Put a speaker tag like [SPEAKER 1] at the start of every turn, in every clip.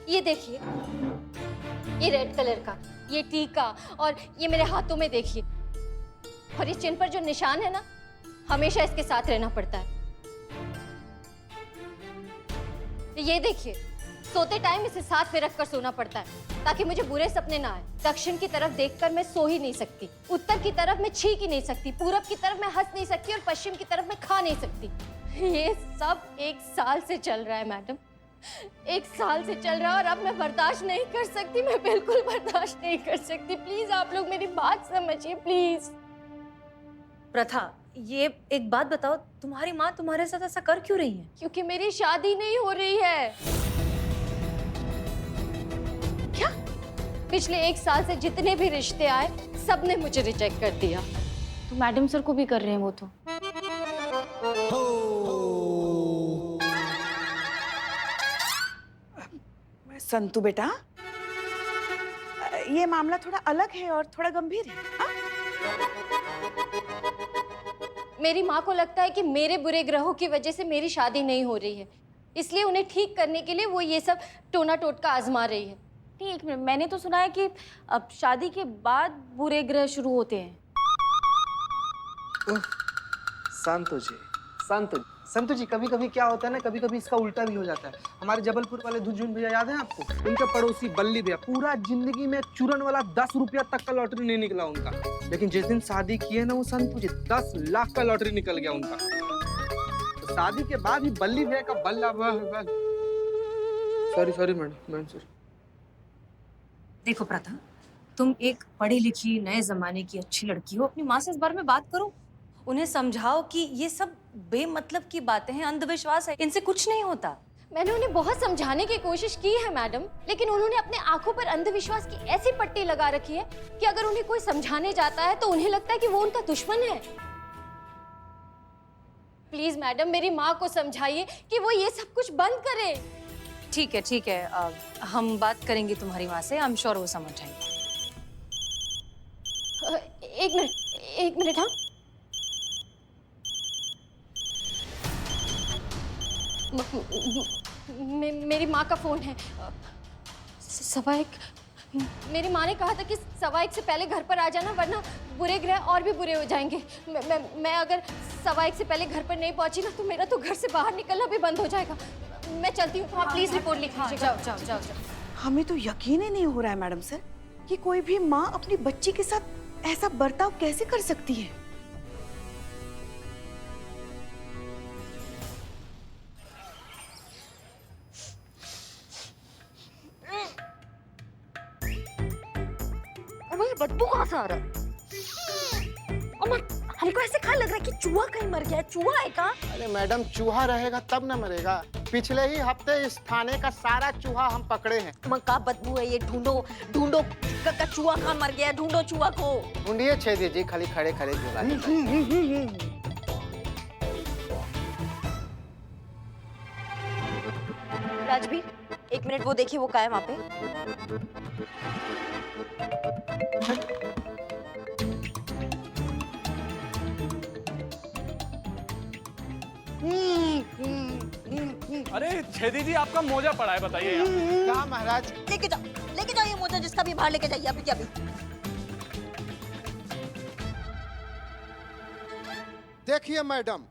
[SPEAKER 1] ये देखिए, ये रेड कलर का, ये टीका और ये मेरे हाथों में देखिए, और ये चिन्ह पर जो निशान है ना, हमेशा इसके साथ रहना पड़ता है। ये देखिए, सोते टाइम इसे साथ में रखकर सोना पड़ता है ताकि मुझे बुरे सपने ना आए। दक्षिण की तरफ देखकर मैं सो ही नहीं सकती, उत्तर की तरफ मैं छींक ही नहीं सकती, पूरब की तरफ मैं हंस नहीं सकती और पश्चिम की तरफ मैं खा नहीं सकती। ये सब 1 साल से चल रहा है मैडम, 1 साल से चल रहा है और अब मैं बर्दाश्त नहीं कर सकती, मैं बिल्कुल बर्दाश्त नहीं कर सकती। प्लीज आप लोग मेरी बात समझिए प्लीज।
[SPEAKER 2] प्रथा, ये एक बात बताओ, तुम्हारी माँ तुम्हारे साथ ऐसा कर क्यों रही है?
[SPEAKER 1] क्योंकि मेरी शादी नहीं हो रही है।
[SPEAKER 2] क्या?
[SPEAKER 1] पिछले 1 साल से जितने भी रिश्ते आए, सबने मुझे रिजेक्ट कर दिया।
[SPEAKER 2] तो मैडम सर को भी कर रहे हैं वो तो।
[SPEAKER 3] संतु बेटा, ये मामला थोड़ा अलग है और थोड़ा गंभीर है। हाँ?
[SPEAKER 1] मेरी माँ को लगता है कि मेरे बुरे ग्रहों की वजह से मेरी शादी नहीं हो रही है, इसलिए उन्हें ठीक करने के लिए वो ये सब टोना टोटका आजमा रही है।
[SPEAKER 2] नहीं, एक मिनट, मैंने तो सुना है कि अब शादी के बाद बुरे ग्रह शुरू होते हैं।
[SPEAKER 4] संतु जी, संतु जी, कभी कभी क्या होता है ना, कभी कभी इसका उल्टा भी हो जाता है। हमारे जबलपुर वाले धुंजुन भैया याद है आपको? उनके पड़ोसी बल्ली भैया, पूरा जिंदगी में चूरन वाला 10 रुपया तक का लॉटरी नहीं निकला उनका, लेकिन जिस दिन शादी किए ना वो संतु जी, 10 लाख का लॉटरी निकल गया उनका। तो शादी के बाद ही बल्ली भैया का बल्ला। Sorry madam sorry.
[SPEAKER 2] देखो प्रथा, तुम एक पढ़ी लिखी नए जमाने की अच्छी लड़की हो, अपनी माँ से इस बारे में बात करो, उन्हें समझाओ कि ये सब बेमतलब की बातें हैं, अंधविश्वास है, इनसे कुछ नहीं होता।
[SPEAKER 1] मैंने उन्हें बहुत समझाने की कोशिश की है मैडम, लेकिन उन्होंने अपने आंखों पर अंधविश्वास की ऐसी पट्टी लगा रखी है कि अगर उन्हें कोई समझाने जाता है तो उन्हें लगता है कि वो उनका दुश्मन है। प्लीज मैडम, मेरी माँ को समझाइए कि वो ये सब कुछ बंद करे।
[SPEAKER 2] ठीक है, हम बात करेंगे तुम्हारी माँ से, आई एम श्योर वो समझ आएगी।
[SPEAKER 1] एक मिनट हाँ। मेरी माँ का फोन है। 1:15। मेरी माँ ने कहा था कि 1:15 से पहले घर पर आ जाना, वरना बुरे ग्रह और भी बुरे हो जाएंगे। मैं अगर 1:15 से पहले घर पर नहीं पहुंची ना, तो मेरा तो घर से बाहर निकलना भी बंद हो जाएगा। मैं चलती हूँ, आप प्लीज रिपोर्ट लिख लीजिए।
[SPEAKER 2] जाओ।
[SPEAKER 3] हमें तो यकीन ही नहीं हो रहा है मैडम सर कि कोई भी माँ अपनी बच्ची के साथ ऐसा बर्ताव कैसे कर सकती है।
[SPEAKER 2] ये बदबू कहाँ से आ रहा है? हमको ऐसे कहाँ लग रहा है कि चूहा कहीं मर गया है? चूहा है कहाँ?
[SPEAKER 5] अरे मैडम, चूहा रहेगा तब ना मरेगा। पिछले ही हफ्ते इस थाने का सारा चूहा हम पकड़े हैं।
[SPEAKER 2] का बदबू है ये, ढूंढो का चूहा कहाँ मर गया, ढूंढो चूहा को।
[SPEAKER 5] ढूंढिए छेदी जी, खाली खड़े झूला।
[SPEAKER 2] राजवीर, 1 मिनट, वो देखिए वो क्या है वहाँ पे।
[SPEAKER 6] अरे छेदी जी, आपका मोजा पड़ा है, बताइए यहाँ।
[SPEAKER 5] क्या महाराज?
[SPEAKER 2] लेके जाओ ये मोजा, जिसका भी बाहर लेके जाइए अभी के अभी।
[SPEAKER 5] देखिए मैडम,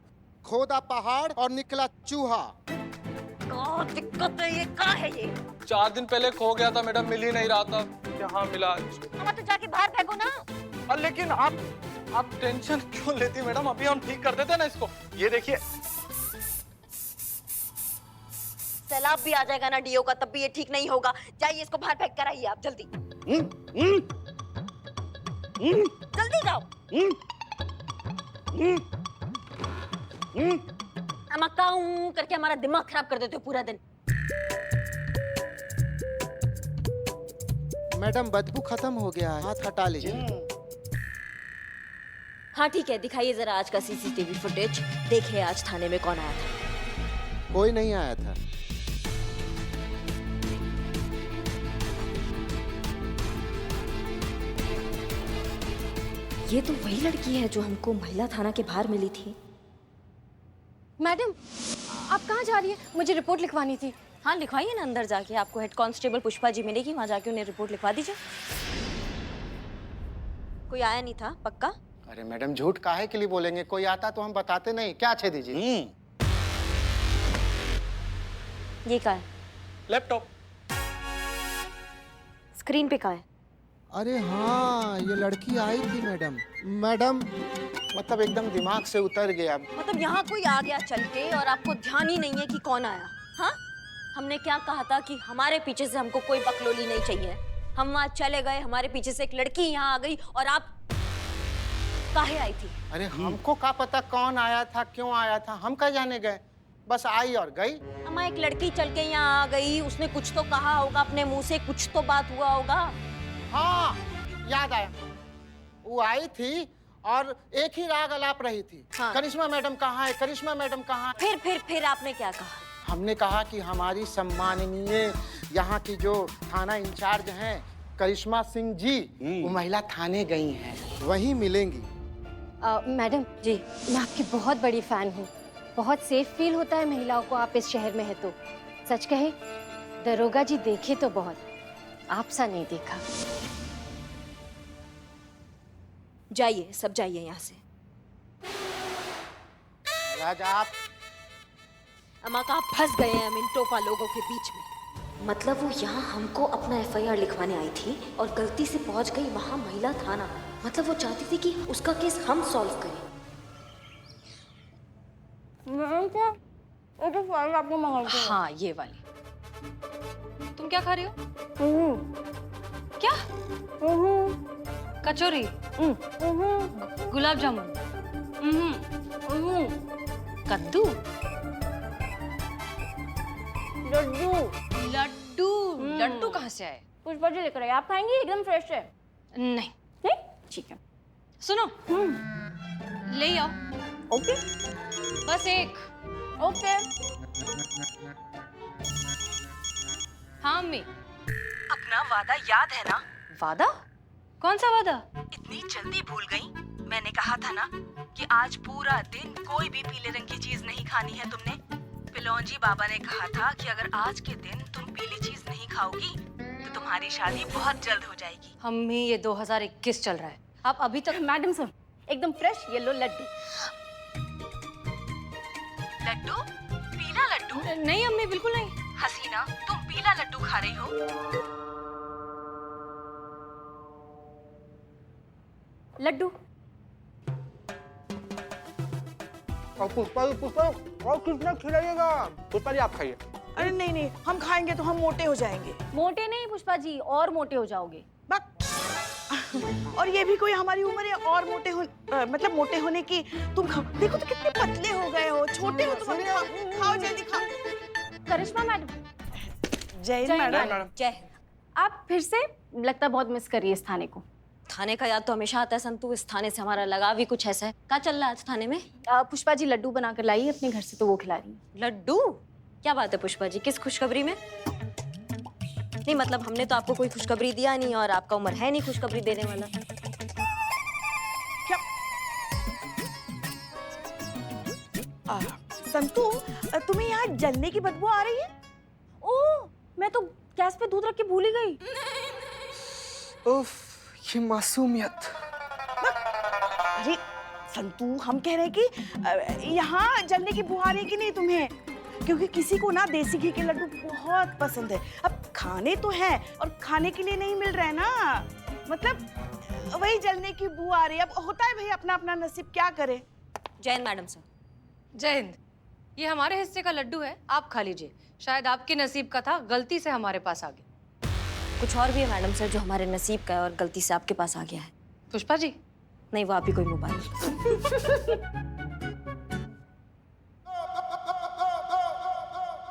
[SPEAKER 5] खोदा पहाड़ और निकला चूहा।
[SPEAKER 2] क्या दिक्कत है, ये क्या है ये?
[SPEAKER 6] 4 दिन पहले खो गया था मैडम, मिल ही नहीं रहा था, यहाँ मिला।
[SPEAKER 2] तो जाके बाहर फेंको ना।
[SPEAKER 6] लेकिन आप टेंशन क्यों लेती मैडम, अभी हम ठीक कर देते ना इसको। ये देखिए,
[SPEAKER 2] सैलाब भी आ जाएगा ना डीओ का, तब भी ये ठीक नहीं होगा। जाइए इसको बाहर फेंक कर आइए आप, जल्दी जल्दी जाओ। अमकाऊ करके हमारा दिमाग खराब कर देते हो पूरा दिन।
[SPEAKER 5] मैडम, बदबू खत्म हो गया है, हाथ हटा लीजिए।
[SPEAKER 2] हाँ ठीक है, दिखाइए जरा आज का सीसीटीवी फुटेज। देखिए आज थाने में कौन आया था।
[SPEAKER 5] कोई नहीं आया था।
[SPEAKER 2] ये तो वही लड़की है जो हमको महिला थाना के बाहर मिली थी।
[SPEAKER 1] मैडम, आप कहाँ जा रही है? मुझे रिपोर्ट लिखवानी थी।
[SPEAKER 2] हाँ लिखवाइए ना अंदर जाके, आपको हेड कांस्टेबल पुष्पा जी मिलेगी, वहाँ जाके उन्हें रिपोर्ट लिखवा दीजिए। कोई आया नहीं था पक्का?
[SPEAKER 5] अरे मैडम झूठ काहे के लिए बोलेंगे, कोई आता तो हम बताते नहीं। क्या अच्छे दीजिए।
[SPEAKER 2] ये कहाँ है?
[SPEAKER 6] लैपटॉप।
[SPEAKER 2] स्क्रीन पे कहाँ है?
[SPEAKER 5] अरे हाँ, ये लड़की आई थी मैडम। मैडम मतलब एकदम दिमाग से उतर गया।
[SPEAKER 2] मतलब यहाँ कोई आ गया चल के और आपको ध्यान ही नहीं है कि कौन आया? हाँ, हमने क्या कहा था कि हमारे पीछे से हमको कोई बकलोली नहीं चाहिए। हम वहाँ चले गए, हमारे पीछे से एक लड़की यहाँ आ गई और आप काहे आई थी?
[SPEAKER 5] अरे हमको क्या पता कौन आया था, क्यों आया था, हम क्या जाने गए, बस आई और गई।
[SPEAKER 2] अम्मा एक लड़की चल के यहाँ आ गई, उसने कुछ तो कहा होगा अपने मुंह से, कुछ तो बात हुआ होगा।
[SPEAKER 5] हाँ याद आया, वो आई थी और एक ही राग अलाप रही थी।
[SPEAKER 2] हाँ।
[SPEAKER 5] करिश्मा मैडम कहाँ है, करिश्मा मैडम कहाँ है?
[SPEAKER 2] फिर आपने क्या कहा?
[SPEAKER 5] हमने कहा कि हमारी सम्माननीय यहाँ की जो थाना इंचार्ज हैं करिश्मा सिंह जी, वो महिला थाने गई हैं, वहीं मिलेंगी।
[SPEAKER 1] मैडम
[SPEAKER 2] जी।
[SPEAKER 1] मैं आपकी बहुत बड़ी फैन हूँ। बहुत सेफ फील होता है महिलाओं को आप इस शहर में है तो। सच कहे दरोगा जी देखे तो बहुत, आप सा नहीं देखा।
[SPEAKER 2] जाइए, सब जाइए यहाँ से।
[SPEAKER 5] राजा आप
[SPEAKER 2] अम्मा का फंस गए हैं हम इन टोपा लोगों के बीच में। मतलब वो यहाँ हमको अपना FIR लिखवाने आई थी और गलती से पहुँच गई वहाँ महिला थाना। मतलब वो चाहती थी कि उसका केस हम सॉल्व करें। हाँ ये वाली। तुम क्या खा रही हो? क्या? कचौरी? गुलाब जामुन? कद्दू?
[SPEAKER 7] लड्डू।
[SPEAKER 2] लड्डू? लड्डू कहाँ से आए?
[SPEAKER 7] पुष्पा जी लेकर आए, आप खाएंगे? एकदम फ्रेश है।
[SPEAKER 2] नहीं।
[SPEAKER 7] नहीं? ठीक है।
[SPEAKER 2] सुनो, ले आओ।
[SPEAKER 7] ओके।
[SPEAKER 2] बस एक।
[SPEAKER 7] ओके।
[SPEAKER 2] हाँ अम्मी। अपना वादा याद है ना? वादा? कौन सा वादा?
[SPEAKER 8] इतनी जल्दी भूल गई? मैंने कहा था ना कि आज पूरा दिन कोई भी पीले रंग की चीज नहीं खानी है तुमने। पिलौंजी बाबा ने कहा था कि अगर आज के दिन तुम पीली चीज नहीं खाओगी तो तुम्हारी शादी बहुत जल्द हो जाएगी।
[SPEAKER 2] अम्मी ये 2021 चल रहा है, आप अभी तक।
[SPEAKER 7] मैडम सर, एकदम फ्रेश येलो लड्डू।
[SPEAKER 8] लड्डू? पीला लड्डू?
[SPEAKER 2] नहीं अम्मी, बिल्कुल नहीं।
[SPEAKER 8] हसीना, तुम पीला लड्डू खा रही हो?
[SPEAKER 7] लड्डू।
[SPEAKER 4] और पुष्पा और कितना खिलाइएगा?
[SPEAKER 6] पुष्पा जी आप खाइए।
[SPEAKER 3] अरे नहीं नहीं, हम खाएंगे तो हम मोटे हो जाएंगे।
[SPEAKER 7] मोटे नहीं पुष्पा जी, और मोटे हो जाओगे।
[SPEAKER 3] बक। और ये भी कोई हमारी उम्र है और मोटे हो मतलब मोटे होने की। तुम खाओ, देखो तो कितने पतले हो गए हो, छोटे हो तुम। खाओ जल्दी खाओ।
[SPEAKER 7] करिश्मा मैडम।
[SPEAKER 3] जय हिंद मैडम।
[SPEAKER 2] जय हिंद।
[SPEAKER 7] आप फिर से लगता है बहुत मिस कर रही है इस थाने को।
[SPEAKER 2] थाने का याद तो हमेशा आता है संतू, इस थाने से हमारा लगाव ही कुछ ऐसा है। क्या चल रहा है आज थाने में?
[SPEAKER 7] पुष्पा जी लड्डू बनाकर लाई है अपने घर से, तो वो खिला रही है।
[SPEAKER 2] लड्डू? क्या बात है पुष्पा जी, किस खुशखबरी में? नहीं मतलब हमने तो आपको कोई खुशखबरी दिया नहीं और आपका उम्र है नहीं खुशखबरी देने वाला।
[SPEAKER 3] संतू, तुम्हें यहाँ जलने की बदबू आ रही है?
[SPEAKER 7] ओह, मैं तो गैस पे दूध रख के भूल ही गई।
[SPEAKER 4] उफ, ये मासूमियत।
[SPEAKER 3] अरे संतू, हम कह रहे हैं कि यहाँ जलने की बू आ रही है कि नहीं तुम्हें? क्योंकि किसी को ना देसी घी के लड्डू बहुत पसंद है। अब खाने तो है और खाने के लिए नहीं मिल रहा है ना, मतलब वही जलने की बू आ रही है। अब होता है भाई, अपना अपना नसीब, क्या करे।
[SPEAKER 2] जय हिंद मैडम सर।
[SPEAKER 9] जय हिंद। ये हमारे हिस्से का लड्डू है, आप खा लीजिए। शायद आपके नसीब का था, गलती से हमारे पास आ गया।
[SPEAKER 2] कुछ और भी है मैडम सर जो हमारे नसीब का है और गलती से आपके पास आ गया है।
[SPEAKER 9] पुष्पा जी?
[SPEAKER 2] नहीं, वो आप ही कोई मोबाइल।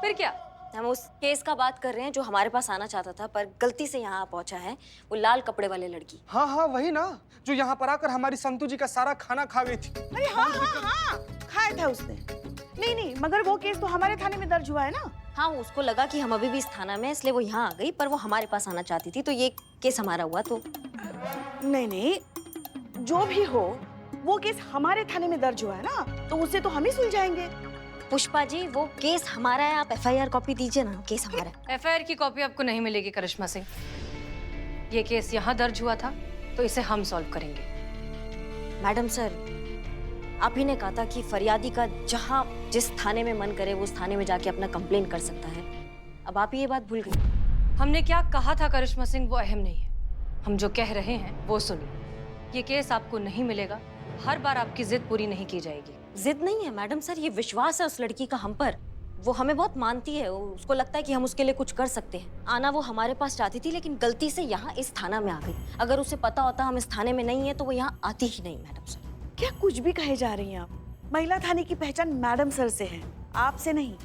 [SPEAKER 9] फिर क्या?
[SPEAKER 2] हम उस केस का बात कर रहे हैं जो हमारे पास आना चाहता था पर गलती से यहाँ पहुंचा है, वो लाल कपड़े वाले लड़की।
[SPEAKER 4] हाँ हाँ वही ना, जो यहाँ पर आकर हमारी संतू जी का सारा खाना खा गई थी।
[SPEAKER 3] अरे हाँ हाँ हाँ, खाया था उसने। नहीं नहीं, मगर वो केस तो हमारे थाने में दर्ज हुआ है ना।
[SPEAKER 2] हाँ, उसको लगा कि हम अभी भी इस थाना में, इसलिए वो यहाँ आ गई, पर वो हमारे पास आना चाहती थी, तो ये केस हमारा हुआ। तो
[SPEAKER 3] नहीं नहीं, जो भी हो वो केस हमारे थाने में दर्ज हुआ है ना, तो उससे तो हम ही सुलझाएंगे।
[SPEAKER 7] पुष्पा जी वो केस हमारा है, आप एफआईआर कॉपी दीजिए ना, केस हमारा है।
[SPEAKER 9] एफआईआर की कॉपी आपको नहीं मिलेगी करिश्मा सिंह। ये केस यहाँ दर्ज हुआ था तो इसे हम सॉल्व करेंगे।
[SPEAKER 7] मैडम सर, आप ही ने कहा था कि फरियादी का जहाँ जिस थाने में मन करे वो उस थाने में जाके अपना कंप्लेन कर सकता है। अब आप ये बात भूल गई।
[SPEAKER 9] हमने क्या कहा था करिश्मा सिंह, वो अहम नहीं है। हम जो कह रहे हैं वो सुनिए। ये केस आपको नहीं मिलेगा। हर बार आपकी जिद पूरी नहीं की जाएगी।
[SPEAKER 7] जिद नहीं है मैडम सर, ये विश्वास है उस लड़की का हम पर। वो हमें बहुत मानती है, उसको लगता है कि हम उसके लिए कुछ कर सकते हैं। आना वो हमारे पास चाहती थी, लेकिन गलती से यहाँ इस थाना में आ गई। अगर उसे पता होता हम इस थाने में नहीं है तो वो यहाँ आती ही नहीं। मैडम सर
[SPEAKER 3] क्या कुछ भी कहे जा रही हैं आप? महिला थाने की पहचान मैडम सर से है, आपसे नहीं।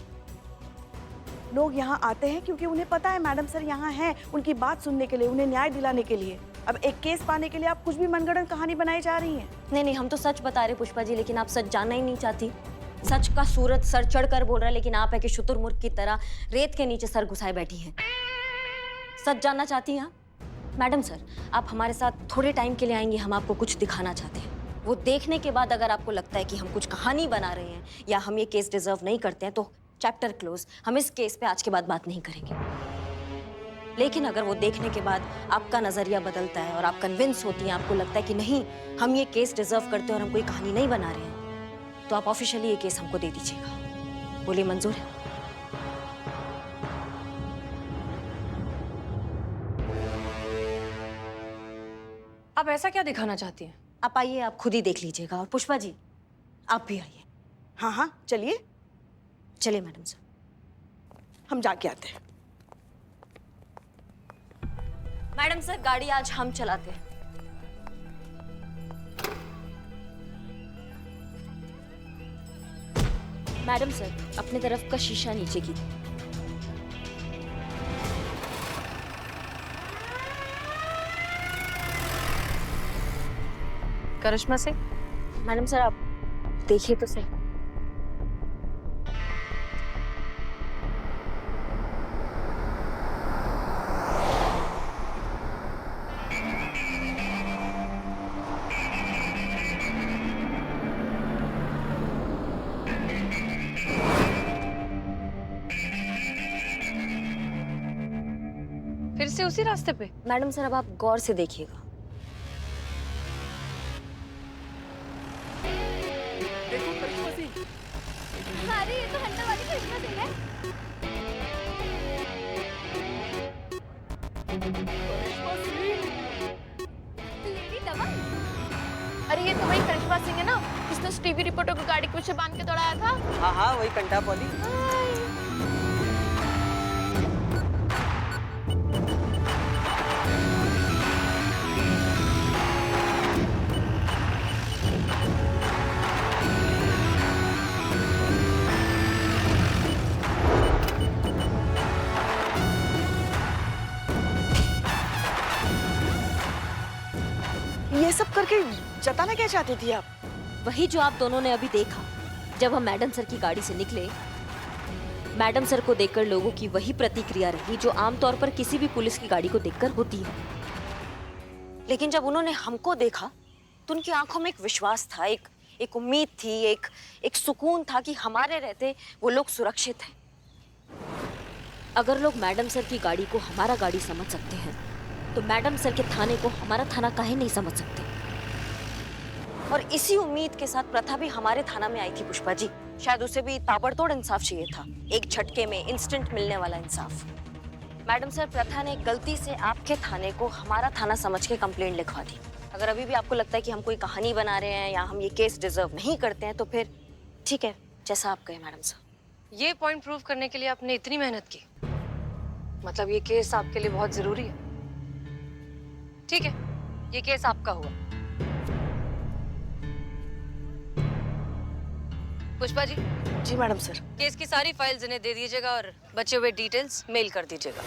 [SPEAKER 3] लोग यहाँ आते हैं क्योंकि उन्हें पता है मैडम सर यहाँ हैं, उनकी बात सुनने के लिए, उन्हें न्याय दिलाने के लिए। अब एक केस पाने के लिए आप कुछ भी मनगढ़ंत कहानी बनाई जा रही हैं।
[SPEAKER 7] नहीं नहीं, हम तो सच बता रहे पुष्पा जी, लेकिन आप सच जानना ही नहीं चाहती। सच का सूरज सर चढ़ कर बोल रहा है, लेकिन आप है कि शुतुरमुर्ग की तरह रेत के नीचे सर घुसाए बैठी हैं। सच जानना चाहती हैं आप? मैडम सर, आप हमारे साथ थोड़े टाइम के लिए आएंगे, हम आपको कुछ दिखाना चाहते हैं। वो देखने के बाद अगर आपको लगता है कि हम कुछ कहानी बना रहे हैं या हम ये केस डिजर्व नहीं करते हैं तो चैप्टर क्लोज। हम इस केस पे आज के बाद बात नहीं करेंगे। लेकिन अगर वो देखने के बाद आपका नजरिया बदलता है और आप कन्विंस होती हैं, आपको लगता है कि नहीं हम ये केस डिजर्व करते हैं और हम कोई कहानी नहीं बना रहे हैं, तो आप ऑफिशियली ये केस हमको दे दीजिएगा। बोलिए मंजूर है?
[SPEAKER 9] आप ऐसा क्या दिखाना चाहती हैं?
[SPEAKER 7] आप आइए, आप खुद ही देख लीजिएगा। और पुष्पा जी आप भी आइए।
[SPEAKER 3] हाँ हाँ चलिए,
[SPEAKER 7] चलिए मैडम सर।
[SPEAKER 3] हम जाके आते हैं।
[SPEAKER 7] मैडम सर गाड़ी आज हम चलाते हैं। मैडम सर अपने तरफ का शीशा नीचे कीजिए।
[SPEAKER 9] करिश्मा सिंह,
[SPEAKER 7] मैडम सर आप देखिए तो सही।
[SPEAKER 9] फिर से उसी रास्ते पे?
[SPEAKER 7] मैडम सर अब आप गौर से देखिएगा।
[SPEAKER 1] अरे ये तो हंटर वाली करिश्मा सिंह है। लेडी दबंग।
[SPEAKER 10] अरे ये तो वही करिश्मा सिंह है ना, जिसने उस टीवी रिपोर्टर को गाड़ी के पीछे बांध के दौड़ाया था।
[SPEAKER 4] हाँ हाँ वही कंटा पॉली।
[SPEAKER 3] ये सब करके जताना क्या चाहती थी आप?
[SPEAKER 7] वही जो आप दोनों ने अभी देखा। जब हम मैडम सर की गाड़ी से निकले, मैडम सर को देखकर लोगों की वही प्रतिक्रिया रही जो आमतौर पर किसी भी पुलिस की गाड़ी को देखकर होती है। लेकिन जब उन्होंने हमको देखा तो उनकी आंखों में एक विश्वास था, एक उम्मीद थी, एक सुकून था कि हमारे रहते वो लोग सुरक्षित हैं। अगर लोग मैडम सर की गाड़ी को हमारा गाड़ी समझ सकते हैं तो मैडम सर के थाने को हमारा थाना काहे नहीं समझ सकते। और इसी उम्मीद के साथ प्रथा भी हमारे थाना में आई थी पुष्पा जी। शायद उसे भी ताबड़तोड़ इंसाफ चाहिए था, एक झटके में इंस्टेंट मिलने वाला इंसाफ। मैडम सर, प्रथा ने गलती से आपके थाने को हमारा थाना समझ के कंप्लेंट लिखवा दी। अगर अभी भी आपको लगता है कि हम कोई कहानी बना रहे हैं या हम ये केस डिजर्व नहीं करते हैं तो फिर ठीक है, जैसा आप कहें मैडम सर।
[SPEAKER 9] ये पॉइंट प्रूव करने के लिए आपने इतनी मेहनत की, मतलब ये केस आपके लिए बहुत जरूरी है। ठीक है, ये केस आपका हुआ। पुष्पा जी।
[SPEAKER 3] जी मैडम सर।
[SPEAKER 9] केस की सारी फाइल्स इन्हें दे दीजिएगा और बचे हुए डिटेल्स मेल कर दीजिएगा।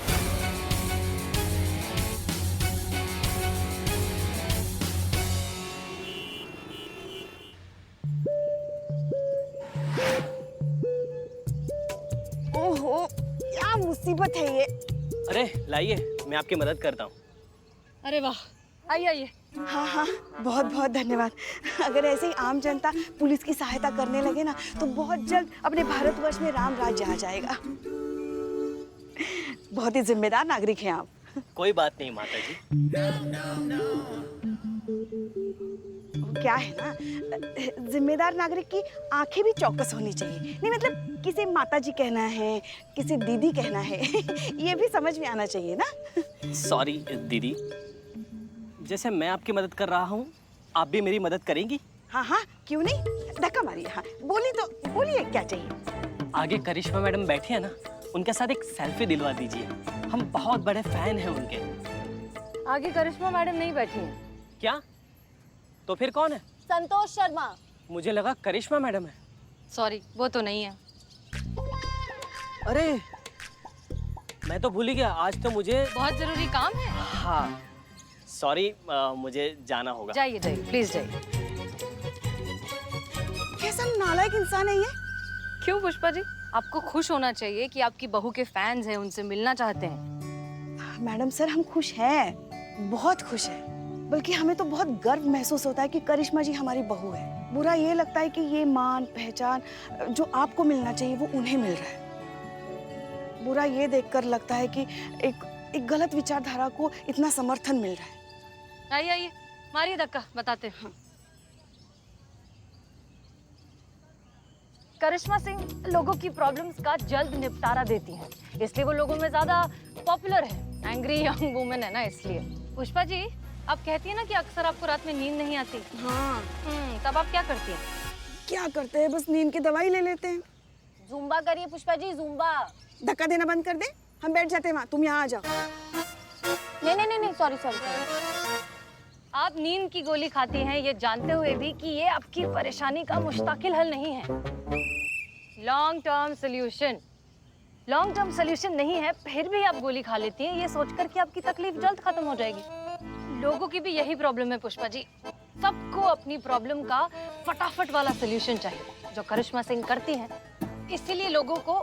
[SPEAKER 3] ओहो, क्या मुसीबत है ये।
[SPEAKER 11] अरे लाइए, मैं आपकी मदद करता हूँ।
[SPEAKER 9] अरे वाह, आइए आइए,
[SPEAKER 3] हाँ हाँ, बहुत बहुत धन्यवाद। अगर ऐसे ही आम जनता पुलिस की सहायता करने लगे ना तो बहुत जल्द अपने भारतवर्ष में राम राज्य आ जाएगा। बहुत ही जिम्मेदार नागरिक हैं आप।
[SPEAKER 11] कोई बात नहीं माता जी।
[SPEAKER 3] क्या है ना, जिम्मेदार नागरिक की आंखें भी चौकस होनी चाहिए। नहीं मतलब किसे माता जी कहना है, किसे दीदी कहना है, ये भी समझ में आना चाहिए ना।
[SPEAKER 11] सॉरी दीदी, जैसे मैं आपकी मदद कर रहा हूँ, आप भी मेरी मदद करेंगी?
[SPEAKER 3] हाँ हाँ, क्यों नहीं, धक्का मारिए। हाँ बोली तो बोलिए, क्या चाहिए?
[SPEAKER 11] आगे करिश्मा मैडम बैठी है ना, उनके साथ एक सेल्फी दिलवा दीजिए। हम बहुत बड़े फैन हैं उनके।
[SPEAKER 9] आगे करिश्मा मैडम नहीं बैठी हैं।
[SPEAKER 11] क्या? तो फिर कौन है?
[SPEAKER 1] संतोष शर्मा।
[SPEAKER 11] मुझे लगा करिश्मा मैडम है।
[SPEAKER 9] सॉरी, वो तो नहीं है।
[SPEAKER 11] अरे मैं तो भूल ही गया, आज तो मुझे
[SPEAKER 9] बहुत जरूरी काम है।
[SPEAKER 11] हाँ सॉरी, मुझे जाना होगा।
[SPEAKER 9] जाइए जाइए, प्लीज जाइए।
[SPEAKER 3] कैसा नालायक इंसान है ये।
[SPEAKER 9] क्यों पुष्पा जी, आपको खुश होना चाहिए कि आपकी बहू के फैंस हैं, उनसे मिलना चाहते हैं।
[SPEAKER 3] मैडम सर, हम खुश हैं, बहुत खुश हैं। बल्कि हमें तो बहुत गर्व महसूस होता है कि करिश्मा जी हमारी बहू है। बुरा ये लगता है कि ये मान पहचान जो आपको मिलना चाहिए वो उन्हें मिल रहा है। बुरा ये देखकर लगता है कि एक गलत विचारधारा को इतना समर्थन मिल रहा है।
[SPEAKER 9] आइए आइए, मारिए धक्का, बताते हैं। करिश्मा सिंह लोगों की प्रॉब्लम्स का जल्द निपटारा देती हैं, इसलिए वो लोगों में ज्यादा पॉपुलर है। एंग्री यंग वुमेन है ना, इसलिए। पुष्पा जी, आप कहती हैं ना कि अक्सर आपको रात में नींद नहीं आती।
[SPEAKER 3] हाँ।
[SPEAKER 9] तब आप क्या करती हैं?
[SPEAKER 3] क्या करते हैं, बस नींद की दवाई ले लेते हैं।
[SPEAKER 1] जुम्बा करिए पुष्पा जी, जुम्बा।
[SPEAKER 3] धक्का देना बंद कर दे, हम बैठ जाते हैं वहाँ, तुम यहाँ आ जाओ।
[SPEAKER 1] नहीं, सॉरी।
[SPEAKER 9] आप नींद की गोली खाती हैं ये जानते हुए भी कि ये आपकी परेशानी का मुस्तकिल हल नहीं है। लॉन्ग टर्म सोल्यूशन नहीं है, फिर भी आप गोली खा लेती हैं ये सोचकर कि आपकी तकलीफ जल्द खत्म हो जाएगी। लोगों की भी यही प्रॉब्लम है पुष्पा जी, सबको अपनी प्रॉब्लम का फटाफट वाला सोल्यूशन चाहिए, जो करिश्मा सिंह करती हैं। इसीलिए लोगों को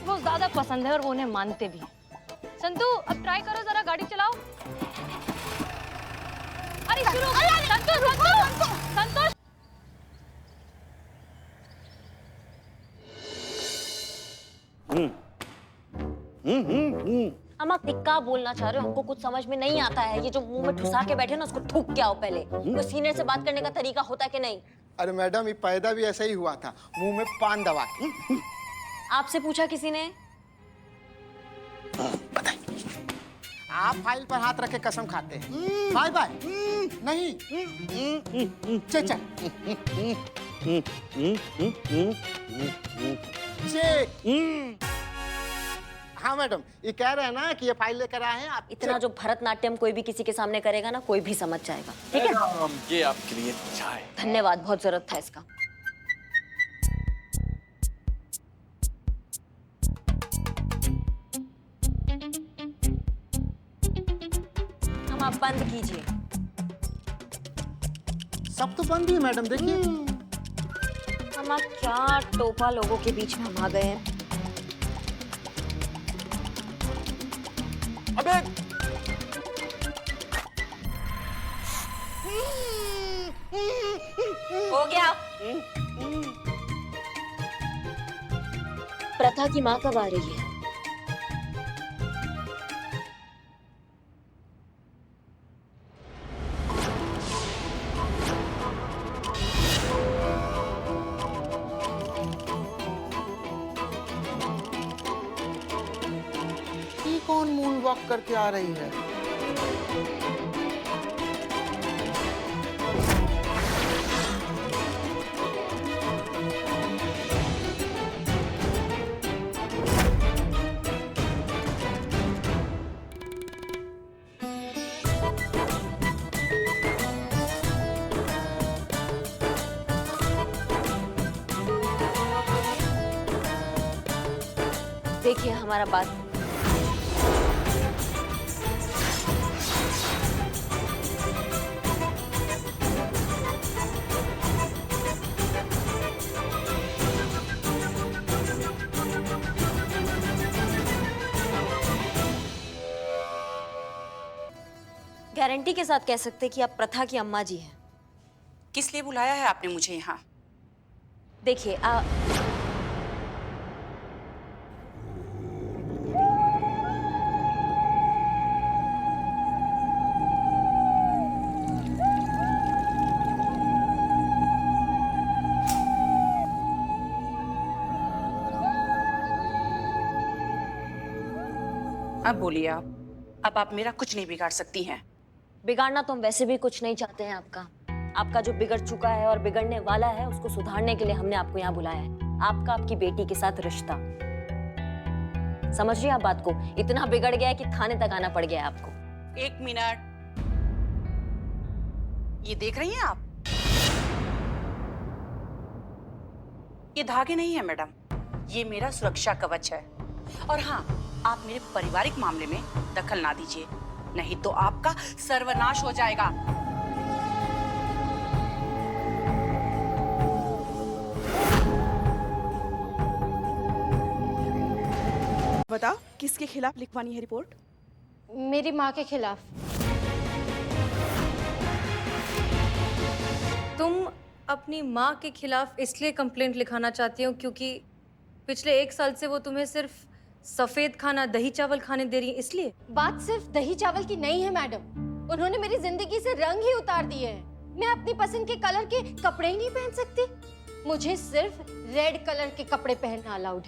[SPEAKER 9] वो ज्यादा पसंद है और वो उन्हें मानते भी हैं। संतू, अब ट्राई करो, जरा गाड़ी चलाओ। अरे शुरू। संतोष।
[SPEAKER 7] अम्मा क्या बोलना चाह रहे हो? हमको कुछ समझ में नहीं आता है। ये जो मुंह में ठुसा के बैठे ना, उसको थूक के आओ पहले। कोई सीनियर से बात करने का तरीका होता है कि नहीं?
[SPEAKER 5] अरे मैडम, ये पैदा भी ऐसा ही हुआ था, मुंह में पान दबा के।
[SPEAKER 7] आपसे पूछा किसी ने?
[SPEAKER 5] आप फाइल पर हाथ रख के कसम खाते हैं। Bye bye. नहीं। चल चल। चेक। हाँ मैडम, ये कह रहे हैं ना कि ये फाइल लेकर आए हैं आप।
[SPEAKER 7] इतना जो भरतनाट्यम कोई भी किसी के सामने करेगा ना, कोई भी समझ जाएगा। ठीक है,
[SPEAKER 6] ये आपके लिए चाय।
[SPEAKER 7] धन्यवाद, बहुत जरूरत था इसका। हम आप बंद कीजिए।
[SPEAKER 5] सब तो बंद ही है मैडम, देखिए।
[SPEAKER 7] हम आप क्या टोपा लोगों के बीच में हम आ गए हैं।
[SPEAKER 6] अबे
[SPEAKER 7] हो गया। प्रथा की माँ कब आ रही है?
[SPEAKER 5] ये कौन मून वॉक करके आ रही है?
[SPEAKER 7] देखिए हमारा बात। गारंटी के साथ कह सकते कि आप प्रथा की अम्मा जी हैं।
[SPEAKER 8] किस लिए बुलाया है आपने मुझे यहाँ?
[SPEAKER 7] देखिए
[SPEAKER 8] अब बोलिए आप। अब आप मेरा कुछ नहीं बिगाड़ सकती हैं।
[SPEAKER 7] बिगाड़ना तो हम वैसे भी कुछ नहीं चाहते हैं आपका जो बिगड़ चुका है और बिगड़ने वाला है उसको सुधारने के लिए हमने आपको यहाँ बुलाया है। आपकी बेटी के साथ रिश्ता। समझ रही हैं आप बात को? इतना बिगड़ गया है कि थाने तक आना पड़ गया है आपको।
[SPEAKER 8] 1 मिनट, ये देख रही हैं आप? ये धागे नहीं है मैडम, ये मेरा सुरक्षा कवच है। और हाँ, आप मेरे पारिवारिक मामले में दखल ना दीजिए, नहीं तो आपका सर्वनाश हो जाएगा।
[SPEAKER 3] बताओ किसके खिलाफ लिखवानी है रिपोर्ट?
[SPEAKER 1] मेरी माँ के खिलाफ।
[SPEAKER 2] तुम अपनी माँ के खिलाफ इसलिए कंप्लेंट लिखाना चाहती हो क्योंकि पिछले 1 साल से वो तुम्हें सिर्फ सफेद खाना दही चावल खाने दे रही है, इसलिए?
[SPEAKER 1] बात सिर्फ दही चावल की नहीं है मैडम, उन्होंने मेरी जिंदगी से रंग ही उतार दिए हैं। मैं अपनी पसंद के कलर के कपड़े ही नहीं पहन सकती, मुझे सिर्फ रेड कलर के कपड़े पहनना अलाउड है।